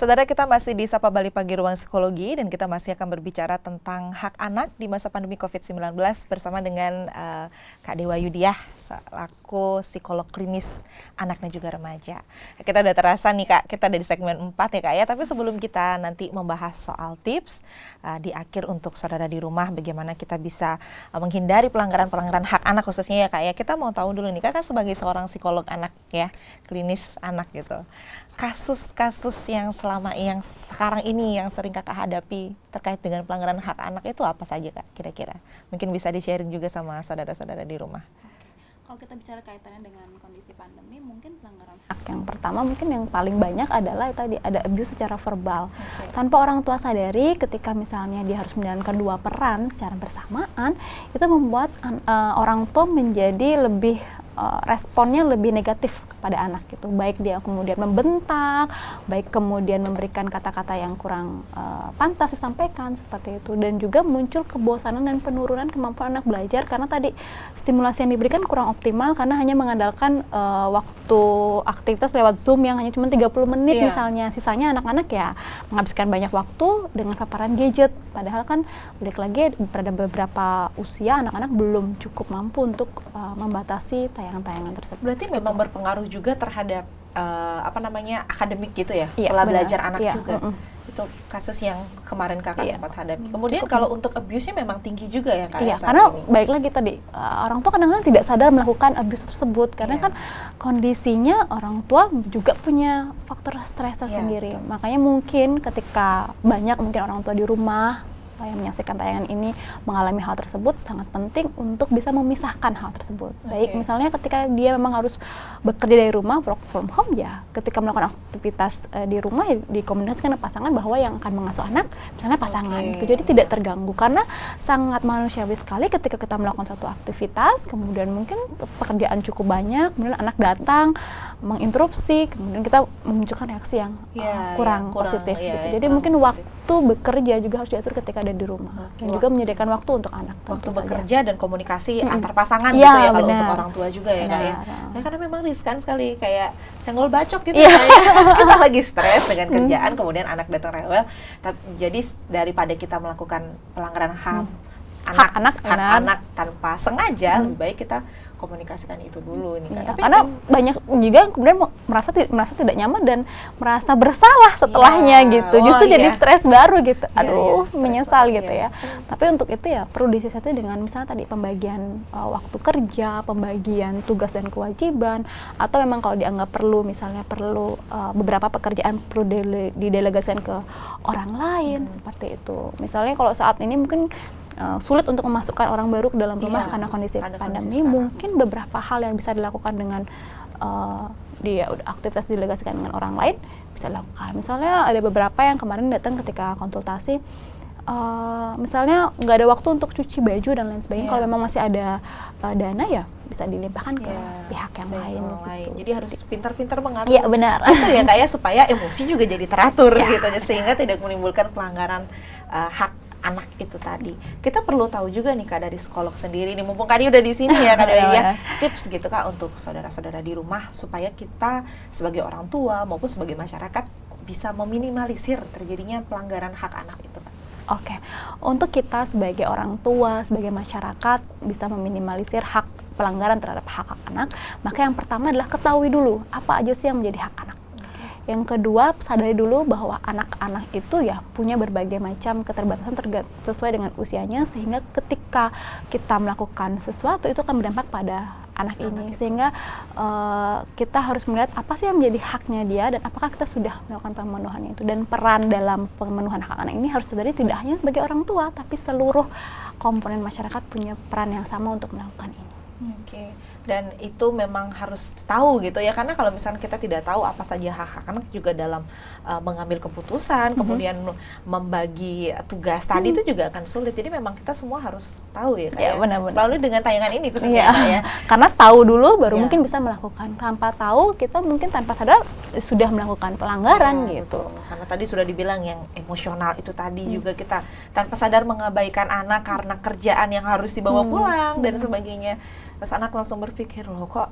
Saudara, kita masih di Sapa Bali Pagi Ruang Psikologi dan kita masih akan berbicara tentang hak anak di masa pandemi COVID-19 bersama dengan Kak Dewa Yudiah selaku psikolog klinis anak dan juga remaja. Kita udah terasa nih Kak, kita ada di segmen 4 ya Kak ya, tapi sebelum kita nanti membahas soal tips di akhir untuk saudara di rumah bagaimana kita bisa menghindari pelanggaran-pelanggaran hak anak khususnya ya Kak ya, kita mau tahu dulu nih Kak kan sebagai seorang psikolog anak ya, klinis anak gitu. Kasus-kasus yang sekarang ini yang sering Kakak hadapi terkait dengan pelanggaran hak anak itu apa saja Kak kira-kira? Mungkin bisa di-sharing juga sama saudara-saudara di rumah. Kalau kita bicara kaitannya dengan kondisi pandemi, mungkin pelanggaran hak yang pertama mungkin yang paling banyak adalah tadi ada abuse secara verbal. Tanpa orang tua sadari, ketika misalnya dia harus menjalankan dua peran secara bersamaan, itu membuat orang tua menjadi lebih responnya lebih negatif kepada anak gitu, baik dia kemudian membentak, baik kemudian memberikan kata-kata yang kurang pantas disampaikan seperti itu, dan juga muncul kebosanan dan penurunan kemampuan anak belajar karena tadi stimulasi yang diberikan kurang optimal karena hanya mengandalkan waktu aktivitas lewat Zoom yang hanya cuma 30 menit misalnya, sisanya anak-anak ya menghabiskan banyak waktu dengan paparan gadget, padahal kan balik lagi pada beberapa usia anak-anak belum cukup mampu untuk membatasi tayangan-tayangan tersebut. Berarti memang berpengaruh juga terhadap akademik gitu ya, iya, pola benar. belajar anak iya, juga. Itu kasus yang kemarin Kakak Iya. sempat hadapi. Kemudian kalau untuk abuse-nya memang tinggi juga ya Kak? Iya, saat karena ini. baik lagi tadi orang tua kadang-kadang tidak sadar melakukan abuse tersebut karena kan kondisinya orang tua juga punya faktor stres tersendiri. Betul. Makanya mungkin ketika banyak mungkin orang tua di rumah yang menyaksikan tayangan ini mengalami hal tersebut, sangat penting untuk bisa memisahkan hal tersebut. Baik misalnya ketika dia memang harus bekerja dari rumah, work from home, ya ketika melakukan aktivitas di rumah ya dikomunikasikan dengan pasangan bahwa yang akan mengasuh anak misalnya pasangan gitu. Jadi tidak terganggu karena sangat manusiawi sekali ketika kita melakukan suatu aktivitas, kemudian mungkin pekerjaan cukup banyak, kemudian anak datang menginterupsi, kemudian kita memunculkan reaksi yang kurang positif gitu. Jadi mungkin waktu bekerja juga harus diatur ketika ada di rumah, dan juga menyediakan waktu untuk anak. Waktu bekerja dan komunikasi antar pasangan Iya, gitu ya, kalau benar. untuk orang tua juga ya Kak ya. Benar. Karena memang riskan sekali, kayak senggol bacok gitu ya. Kita lagi stres dengan kerjaan, kemudian anak datang rewel. Jadi daripada kita melakukan pelanggaran hak anak tanpa sengaja, lebih baik kita komunikasikan itu dulu nih Kak. Iya, Tapi karena banyak juga kemudian merasa tidak nyaman dan merasa bersalah setelahnya gitu. Justru jadi stres baru gitu. Menyesal gitu ya. Tapi untuk itu ya perlu disisati dengan misalnya tadi pembagian waktu kerja, pembagian tugas dan kewajiban, atau memang kalau dianggap perlu misalnya perlu beberapa pekerjaan perlu didelegasikan ke orang lain seperti itu. Misalnya kalau saat ini mungkin sulit untuk memasukkan orang baru ke dalam rumah karena kondisi pandemi, mungkin beberapa hal yang bisa dilakukan dengan dia aktivitas didelegasikan dengan orang lain bisa dilakukan. Misalnya ada beberapa yang kemarin datang ketika konsultasi, misalnya nggak ada waktu untuk cuci baju dan lain sebagainya. Kalau memang masih ada dana ya bisa dilimpahkan ke pihak yang lain. Gitu. Jadi harus pintar-pintar mengatur. Iya benar. Itu ya Kak ya, supaya emosi juga jadi teratur gitu, sehingga tidak menimbulkan pelanggaran hak anak itu tadi. Kita perlu tahu juga nih Kak dari psikolog sendiri nih, mumpung Kak udah di sini ya Kak ya, tips gitu Kak untuk saudara-saudara di rumah supaya kita sebagai orang tua maupun sebagai masyarakat bisa meminimalisir terjadinya pelanggaran hak anak itu Kak. Oke, untuk kita sebagai orang tua, sebagai masyarakat bisa meminimalisir pelanggaran terhadap hak anak, maka yang pertama adalah ketahui dulu apa aja sih yang menjadi hak anak. Yang kedua, sadari dulu bahwa anak-anak itu ya punya berbagai macam keterbatasan sesuai dengan usianya, sehingga ketika kita melakukan sesuatu itu akan berdampak pada anak ini, sehingga kita harus melihat apa sih yang menjadi haknya dia dan apakah kita sudah melakukan pemenuhan itu. Dan peran dalam pemenuhan hak anak ini harus sadari tidak hanya sebagai orang tua, tapi seluruh komponen masyarakat punya peran yang sama untuk melakukan ini. Dan itu memang harus tahu gitu ya, karena kalau misalnya kita tidak tahu apa saja hak anak juga dalam mengambil keputusan, kemudian membagi tugas tadi itu juga akan sulit. Jadi memang kita semua harus tahu ya Kak ya. Benar-benar. Lalu dengan tayangan ini khususnya Kak ya. Karena tahu dulu baru mungkin bisa melakukan. Tanpa tahu kita mungkin tanpa sadar sudah melakukan pelanggaran gitu. Betul. Karena tadi sudah dibilang yang emosional itu tadi juga kita tanpa sadar mengabaikan anak karena kerjaan yang harus dibawa pulang dan sebagainya. Terus anak langsung berpikir, loh kok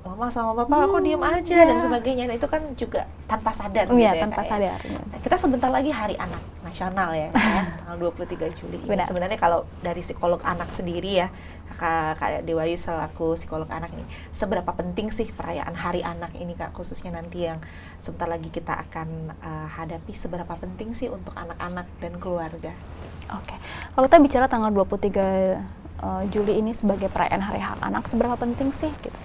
mama sama papa kok diem aja dan sebagainya. Nah, itu kan juga tanpa sadar gitu ya, tanpa Kak, sadar. ya. Nah, kita sebentar lagi Hari Anak Nasional ya, tanggal 23 Juli. Ini sebenarnya kalau dari psikolog anak sendiri ya, Kak Dewayu selaku psikolog anak nih, seberapa penting sih perayaan Hari Anak ini, Kak, khususnya nanti yang sebentar lagi kita akan hadapi, seberapa penting sih untuk anak-anak dan keluarga? Oke, kalau kita bicara tanggal 23 Juli ini sebagai perayaan Hari Hak Anak, seberapa penting sih gitu?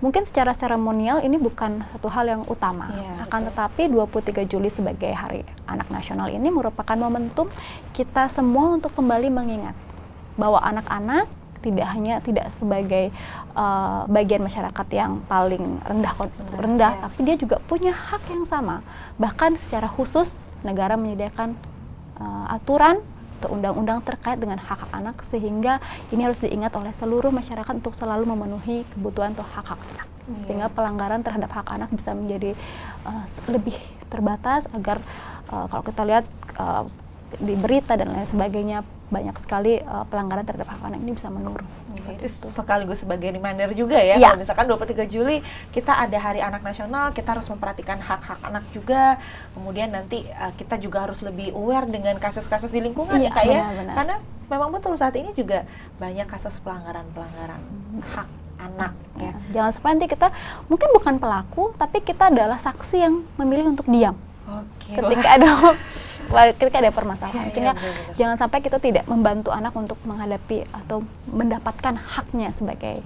Mungkin secara seremonial ini bukan satu hal yang utama, akan tetapi 23 Juli sebagai Hari Anak Nasional ini merupakan momentum kita semua untuk kembali mengingat bahwa anak-anak tidak sebagai bagian masyarakat yang paling rendah, tapi dia juga punya hak yang sama. Bahkan secara khusus negara menyediakan aturan atau undang-undang terkait dengan hak-hak anak, sehingga ini harus diingat oleh seluruh masyarakat untuk selalu memenuhi kebutuhan atau hak-hak anak. Sehingga pelanggaran terhadap hak anak bisa menjadi lebih terbatas, agar kalau kita lihat di berita dan lain sebagainya, banyak sekali pelanggaran terhadap hak anak ini bisa menurun. Itu sekaligus sebagai reminder juga ya, kalau misalkan 23 Juli kita ada Hari Anak Nasional, kita harus memperhatikan hak-hak anak juga. Kemudian nanti kita juga harus lebih aware dengan kasus-kasus di lingkungan ya, Kak, ya. Karena memang betul saat ini juga banyak kasus pelanggaran-pelanggaran hak anak ya. Jangan sampai nanti kita mungkin bukan pelaku, tapi kita adalah saksi yang memilih untuk diam. Ketika ada permasalahan, sehingga jangan sampai kita tidak membantu anak untuk menghadapi atau mendapatkan haknya sebagai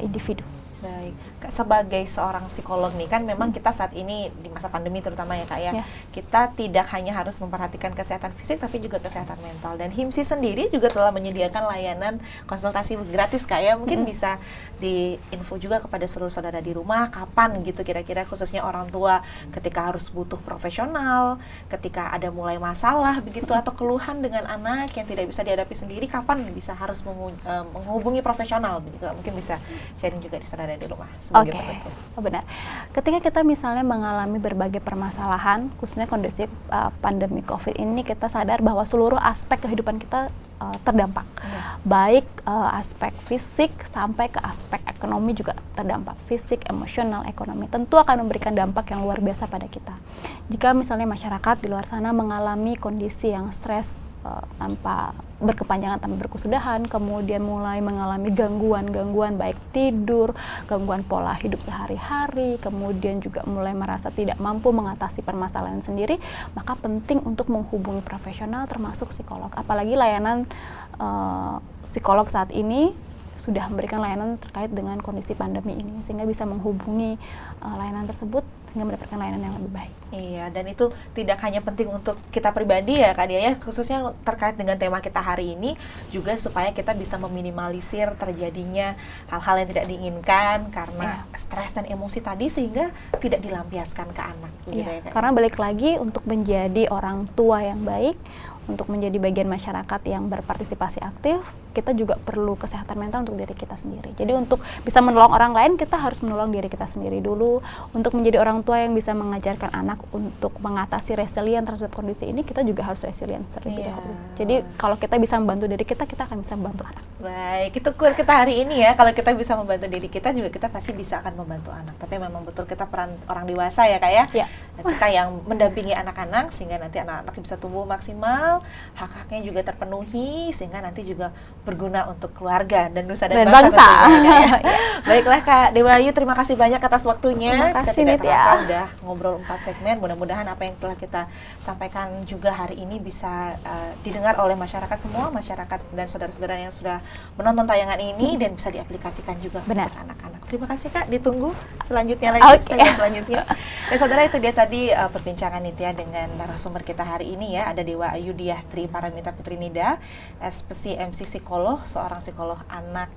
individu. Baik, Kak, sebagai seorang psikolog nih, kan memang kita saat ini di masa pandemi terutama ya, Kak, ya, kita tidak hanya harus memperhatikan kesehatan fisik tapi juga kesehatan mental, dan HIMSI sendiri juga telah menyediakan layanan konsultasi gratis, Kak, ya. Mungkin bisa diinfo juga kepada seluruh saudara di rumah, kapan gitu kira-kira, khususnya orang tua ketika harus butuh profesional, ketika ada mulai masalah begitu atau keluhan dengan anak yang tidak bisa dihadapi sendiri, kapan bisa harus menghubungi profesional begitu. Mungkin bisa sharing juga di saudara di rumah sebagai penutup. Benar. Ketika kita misalnya mengalami berbagai permasalahan, khususnya kondisi pandemi COVID ini, kita sadar bahwa seluruh aspek kehidupan kita terdampak. Baik aspek fisik sampai ke aspek ekonomi juga terdampak. Fisik, emosional, ekonomi tentu akan memberikan dampak yang luar biasa pada kita. Jika misalnya masyarakat di luar sana mengalami kondisi yang stres tanpa berkepanjangan, tanpa berkesudahan, kemudian mulai mengalami gangguan baik tidur, gangguan pola hidup sehari-hari, kemudian juga mulai merasa tidak mampu mengatasi permasalahan sendiri, maka penting untuk menghubungi profesional termasuk psikolog. Apalagi layanan psikolog saat ini sudah memberikan layanan terkait dengan kondisi pandemi ini, sehingga bisa menghubungi layanan tersebut hingga mendapatkan layanan yang lebih baik. Iya, dan itu tidak hanya penting untuk kita pribadi ya, Kak Dia, ya, khususnya terkait dengan tema kita hari ini, juga supaya kita bisa meminimalisir terjadinya hal-hal yang tidak diinginkan karena stres dan emosi tadi, sehingga tidak dilampiaskan ke anak. Gitu ya, Kak. Karena balik lagi, untuk menjadi orang tua yang baik, untuk menjadi bagian masyarakat yang berpartisipasi aktif, kita juga perlu kesehatan mental untuk diri kita sendiri. Jadi untuk bisa menolong orang lain, kita harus menolong diri kita sendiri dulu. Untuk menjadi orang tua yang bisa mengajarkan anak untuk mengatasi resilient terhadap kondisi ini, kita juga harus resilient terlebih dahulu. Jadi kalau kita bisa membantu diri kita, kita akan bisa membantu anak. Baik, itu quote kita hari ini ya. Kalau kita bisa membantu diri kita, juga kita pasti bisa akan membantu anak. Tapi memang betul kita peran orang dewasa ya, Kak, ya. Dan kita yang mendampingi anak-anak sehingga nanti anak-anak bisa tumbuh maksimal, hak-haknya juga terpenuhi, sehingga nanti juga berguna untuk keluarga dan nusa dan bangsa. Ya. Baiklah, Kak Dewayu, terima kasih banyak atas waktunya. Terima kasih, kita tidak terasa udah ngobrol 4 segmen. Mudah-mudahan apa yang telah kita sampaikan juga hari ini bisa didengar oleh masyarakat semua, masyarakat dan saudara-saudara yang sudah menonton tayangan ini, dan bisa diaplikasikan juga untuk anak-anak. Terima kasih, Kak. Ditunggu selanjutnya lagi. Selanjutnya. Dan saudara, itu dia tadi perbincangan Nitya dengan narasumber kita hari ini ya. Ada Dewayu Tri Paramita Putri Nida, SPC MC Psikolog, seorang psikolog anak,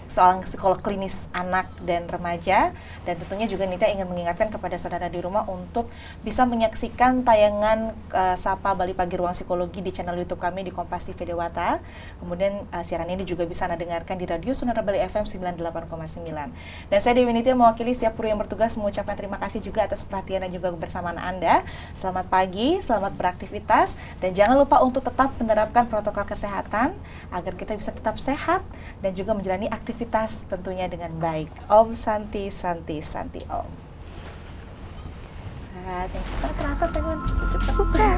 seorang psikolog klinis anak dan remaja. Dan tentunya juga Nitya ingin mengingatkan kepada saudara di rumah untuk bisa menyaksikan tayangan Sapa Bali Pagi Ruang Psikologi di channel YouTube kami di Kompas TV Dewata. Kemudian siaran ini juga bisa Anda dengarkan di Radio Sonora Bali FM 98,9. Dan saya Dewi Nitya mewakili setiap kru yang bertugas mengucapkan terima kasih juga atas perhatian dan juga kebersamaan Anda. Selamat pagi, selamat beraktivitas, dan jangan lupa untuk tetap menerapkan protokol kesehatan agar kita bisa tetap sehat dan juga menjalani aktivitas beraktivitas tentunya dengan baik. Om Santi Santi Santi Om. Nah, terasa saya